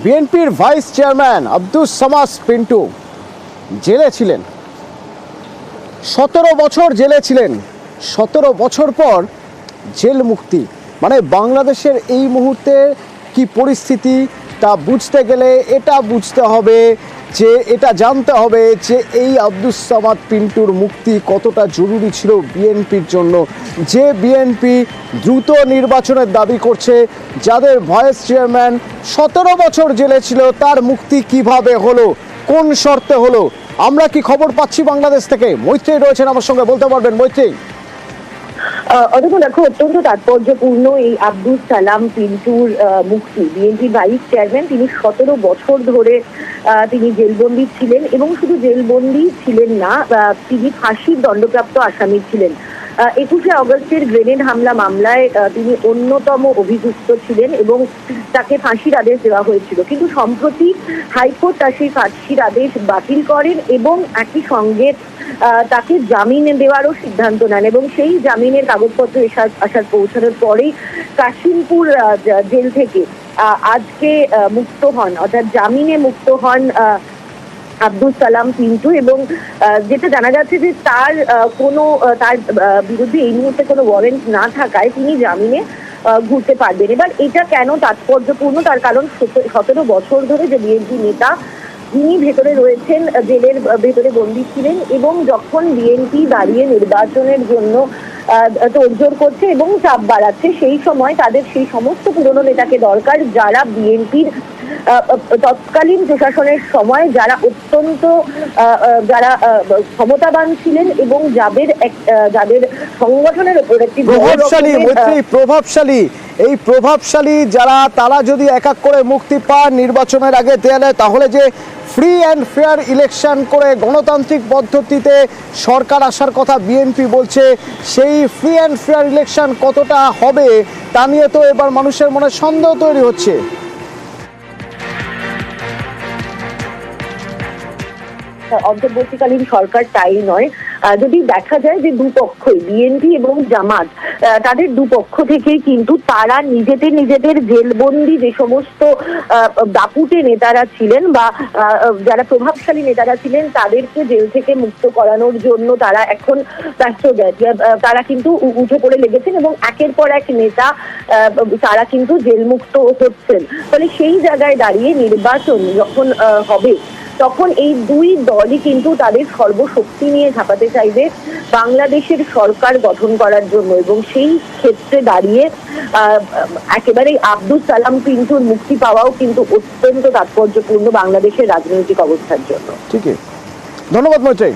বিএনপির vice chairman Abdus Samad Pintu জেলে ছিলেন, 17 বছর জেলে ছিলেন। 17 বছর পর জেল মুক্তি, মানে বাংলাদেশের এই মুহূর্তে কি পরিস্থিতি তা বুঝতে গেলে এটা বুঝতে হবে যে, এটা জানতে হবে যে এই আব্দুস সামাদ পিন্টুর মুক্তি কতটা জরুরি ছিল বিএনপির জন্য। যে বিএনপি দ্রুত নির্বাচনের দাবি করছে, যাদের ভাইস চেয়ারম্যান 17 বছর জেলে ছিল, তার মুক্তি কিভাবে হলো, কোন শর্তে হলো, আমরা কি খবর পাচ্ছি বাংলাদেশ থেকে? মৈত্রী রয়েছেন আমার সঙ্গে, বলতে পারবেন মৈত্রী? দেখো, অত্যন্ত তাৎপর্যপূর্ণ এই আব্দুস সালাম পিন্টুর মুক্তি। বিএনপি ভাইস চেয়ারম্যান, তিনি 17 বছর ধরে তিনি জেলবন্দি ছিলেন, এবং শুধু জেলবন্দি ছিলেন না, তিনি ফাঁসির দণ্ডপ্রাপ্ত আসামি ছিলেন। 21শে আগস্টের গ্রেনেড হামলা মামলায় তিনি অন্যতম অভিযুক্ত ছিলেন এবং তাকে ফাঁসির আদেশ দেওয়া হয়েছিল। কিন্তু সম্প্রতি হাইকোর্ট তার সেই ফাঁসির আদেশ বাতিল করেন এবং একই সঙ্গে তাকে জামিন দেওয়ারও সিদ্ধান্ত নেন, এবং সেই জামিনের কাগজপত্র আসার পৌঁছানোর পরেই কাশিমপুর জেল থেকে আজকে মুক্ত হন, অর্থাৎ জামিনে মুক্ত হন আব্দুস সালাম পিন্টু। এবং যেটা জানা যাচ্ছে যে তার বিরুদ্ধে এই মুহূর্তে কোনো ওয়ারেন্ট না থাকায় তিনি জামিনে ঘুরতে পারবেন। এবার এটা কেন তাৎপর্যপূর্ণ, তার কারণ 17 বছর ধরে যে বিএনপি নেতা যিনি ভেতরে রয়েছেন, জেলের ভেতরে বন্দী ছিলেন, এবং যখন বিএনপি দাঁড়িয়ে নির্বাচনের জন্য তোড়জোড় করছে এবং চাপ বাড়াচ্ছে, সেই সময় তাদের সেই সমস্ত পুরনো নেতাকে দরকার, যারা বিএনপির তৎকালীন প্রশাসনের সময় যারা অত্যন্ত যারা ক্ষমতাবান ছিলেন এবং যাদের সংগঠনের উপর একটি প্রভাবশালী যারা, তারা যদি এক এক করে মুক্তি পান নির্বাচনের আগে দেয়ালে, তাহলে যে ফ্রি অ্যান্ড ফেয়ার ইলেকশন করে গণতান্ত্রিক পদ্ধতিতে সরকার আসার কথা বিএনপি বলছে, সেই ফ্রি অ্যান্ড ফেয়ার ইলেকশন কতটা হবে তা নিয়ে তো এবার মানুষের মনে সন্দেহ তৈরি হচ্ছে। অন্তর্বর্তীকালীন সরকার তাই নয়, যদি দেখা যায় যে দুপক্ষই বিএনপি এবং জামাত, তাদের দুপক্ষ থেকেই কিন্তু তারা নিজেদের জেলবন্দি যে সমস্ত দাপুটে নেতারা ছিলেন বা যারা প্রভাবশালী নেতারা ছিলেন, তাদেরকে জেল থেকে মুক্ত করানোর জন্য তারা এখন ব্যস্ত। তারা কিন্তু উঠে পড়ে লেগেছেন এবং একের পর এক নেতা তারা কিন্তু জেলমুক্ত হচ্ছেন। ফলে সেই জায়গায় দাঁড়িয়ে নির্বাচন যখন হবে, তখন এই দুই দলই কিন্তু তাদের সর্বশক্তি নিয়ে ঝাঁপাতে চাইবে বাংলাদেশের সরকার গঠন করার জন্য, এবং সেই ক্ষেত্রে দাঁড়িয়ে একেবারে আব্দুস সালাম পিন্টুর মুক্তি পাওয়াও কিন্তু অত্যন্ত তাৎপর্যপূর্ণ বাংলাদেশের রাজনৈতিক অবস্থার জন্য। ঠিক আছে, ধন্যবাদ মৈত্রী।